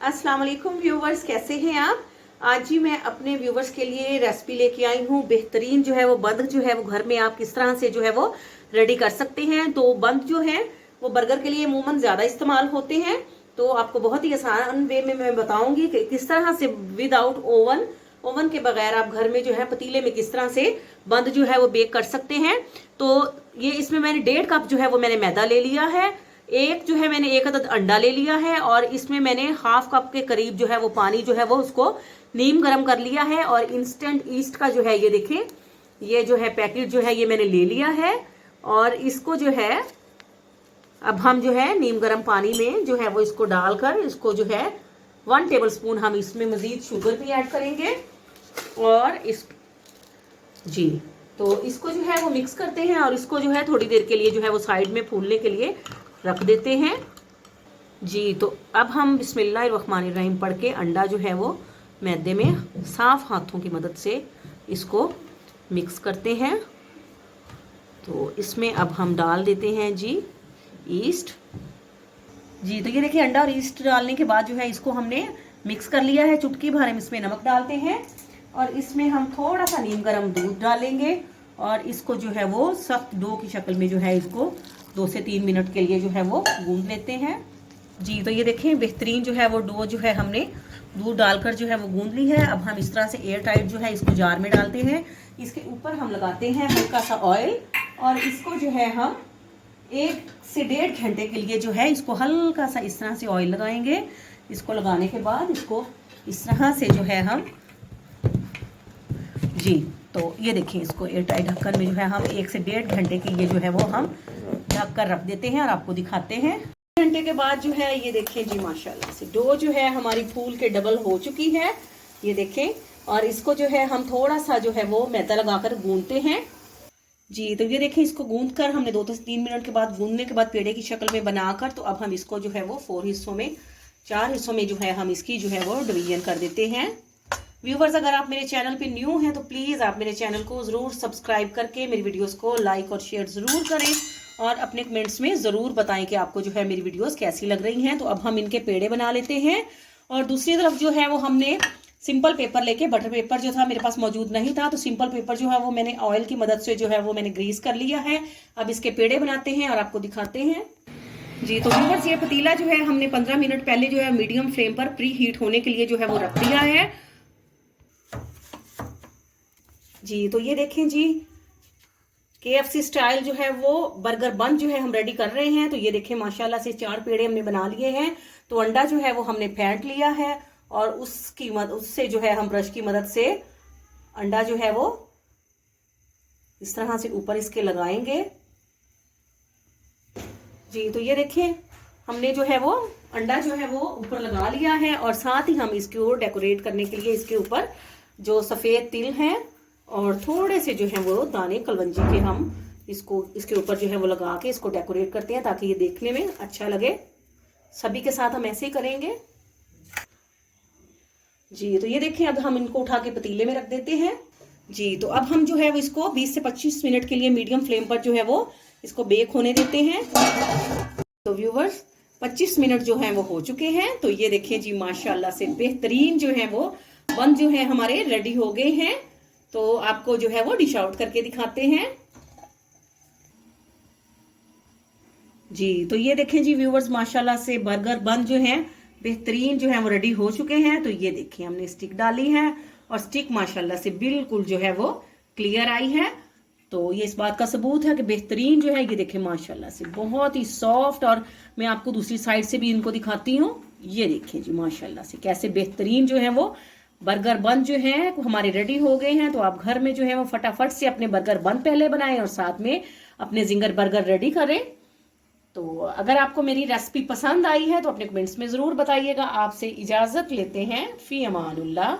अस्सलाम वालेकुम व्यूवर्स, कैसे हैं आप। आज ही मैं अपने व्यूवर्स के लिए रेसिपी लेके आई हूँ। बेहतरीन जो है वो बंद जो है वो घर में आप किस तरह से जो है वो रेडी कर सकते हैं। तो बंद जो है वो बर्गर के लिए अमूमन ज्यादा इस्तेमाल होते हैं। तो आपको बहुत ही आसान वे में मैं बताऊंगी कि किस तरह से विदाउट ओवन के बगैर आप घर में जो है पतीले में किस तरह से बंद जो है वो बेक कर सकते हैं। तो ये इसमें मैंने 1.5 कप जो है वो मैंने मैदा ले लिया है। एक जो है मैंने 1 अदद अंडा ले लिया है और इसमें मैंने 1/2 कप के करीब जो है वो पानी जो है वो उसको नीम गर्म कर लिया है। और इंस्टेंट ईस्ट का जो है ये देखें, ये जो है पैकेट जो है ये मैंने ले लिया है। और इसको जो है अब हम जो है नीम गर्म पानी में जो है वो इसको डालकर इसको जो है 1 टेबल स्पून हम इसमें मजीद शुगर भी ऐड करेंगे। और इस जी तो इसको जो है वो मिक्स करते हैं और इसको जो है थोड़ी देर के लिए जो है वो साइड में फूलने के लिए रख देते हैं। जी तो अब हम बिस्मिल्लाहिर्रहमानिर्रहीम पढ़ के अंडा जो है वो मैदे में साफ हाथों की मदद से इसको मिक्स करते हैं। तो इसमें अब हम डाल देते हैं जी ईस्ट। जी तो ये देखिए अंडा और ईस्ट डालने के बाद जो है इसको हमने मिक्स कर लिया है। चुटकी भर हम इसमें नमक डालते हैं और इसमें हम थोड़ा सा नीम गर्म दूध डालेंगे और इसको जो है वो सख्त डो की शक्ल में जो है इसको 2 से 3 मिनट के लिए जो है वो गूंद लेते हैं। जी तो ये देखें बेहतरीन जो है वो डो जो है हमने दूध डालकर जो है वो गूंद ली है। अब हम इस तरह से एयर टाइट जो है इसको जार में डालते हैं। इसके ऊपर हम लगाते हैं हल्का सा ऑयल और इसको जो है हम 1 से 1.5 घंटे के लिए जो है इसको हल्का सा इस तरह से ऑयल लगाएंगे। इसको लगाने के बाद इसको इस तरह से जो है हम जी तो ये देखिए इसको एयर टाइट ढक्कन में जो है हम 1 से 1.5 घंटे के लिए जो है वो हम ढक कर रख देते हैं और आपको दिखाते हैं। 1 घंटे के बाद जो है ये देखें जी माशाल्लाह से डो जो है हमारी फूल के डबल हो चुकी है। ये देखें और इसको जो है हम थोड़ा सा जो है वो मैदा लगाकर गूंदते हैं। जी तो ये देखें इसको गूंद कर हमने 2 से 3 मिनट के बाद गूंदने के बाद पेड़े की शक्ल में बनाकर तो अब हम इसको जो है वो 4 हिस्सों में जो है हम इसकी जो है वो डिवीजन कर देते हैं। व्यूवर्स अगर आप मेरे चैनल पे न्यू हैं तो प्लीज़ आप मेरे चैनल को ज़रूर सब्सक्राइब करके मेरी वीडियोस को लाइक और शेयर ज़रूर करें और अपने कमेंट्स में ज़रूर बताएं कि आपको जो है मेरी वीडियोस कैसी लग रही हैं। तो अब हम इनके पेड़े बना लेते हैं और दूसरी तरफ जो है वो हमने सिंपल पेपर लेके, बटर पेपर जो था मेरे पास मौजूद नहीं था तो सिंपल पेपर जो है वो मैंने ऑयल की मदद से जो है वो मैंने ग्रीस कर लिया है। अब इसके पेड़े बनाते हैं और आपको दिखाते हैं। जी तो व्यूवर्स ये पतीला जो है हमने 15 मिनट पहले जो है मीडियम फ्लेम पर प्री हीट होने के लिए जो है वो रख दिया है। जी तो ये देखें जी KFC स्टाइल जो है वो बर्गर बन जो है हम रेडी कर रहे हैं। तो ये देखें माशाल्लाह से 4 पेड़े हमने बना लिए हैं। तो अंडा जो है वो हमने फेंट लिया है और उससे जो है हम ब्रश की मदद से अंडा जो है वो इस तरह से ऊपर इसके लगाएंगे। जी तो ये देखें हमने जो है वो अंडा जो है वो ऊपर लगा लिया है और साथ ही हम इसको डेकोरेट करने के लिए इसके ऊपर जो सफ़ेद तिल हैं और थोड़े से जो है वो दाने कलवंजी के हम इसको इसके ऊपर जो है वो लगा के इसको डेकोरेट करते हैं ताकि ये देखने में अच्छा लगे। सभी के साथ हम ऐसे ही करेंगे। जी तो ये देखें अब हम इनको उठा के पतीले में रख देते हैं। जी तो अब हम जो है वो इसको 20 से 25 मिनट के लिए मीडियम फ्लेम पर जो है वो इसको बेक होने देते हैं। तो व्यूवर्स 25 मिनट जो है वो हो चुके हैं। तो ये देखें जी माशाल्लाह से बेहतरीन जो है वो बंद जो है हमारे रेडी हो गए हैं। तो आपको जो है वो डिश आउट करके दिखाते हैं। जी तो ये देखें जी व्यूवर्स माशाल्लाह से बर्गर बन जो है बेहतरीन जो है वो रेडी हो चुके हैं। तो ये देखिए हमने स्टिक डाली है और स्टिक माशाल्लाह से बिल्कुल जो है वो क्लियर आई है। तो ये इस बात का सबूत है कि बेहतरीन जो है ये देखें माशाल्लाह से बहुत ही सॉफ्ट। और मैं आपको दूसरी साइड से भी इनको दिखाती हूँ। ये देखें जी माशाल्लाह से कैसे बेहतरीन जो है वो बर्गर बन जो है हमारे रेडी हो गए हैं। तो आप घर में जो है वो फटाफट से अपने बर्गर बन पहले बनाएं और साथ में अपने जिंगर बर्गर रेडी करें। तो अगर आपको मेरी रेसिपी पसंद आई है तो अपने कमेंट्स में ज़रूर बताइएगा। आपसे इजाज़त लेते हैं। फी अमानुल्लाह।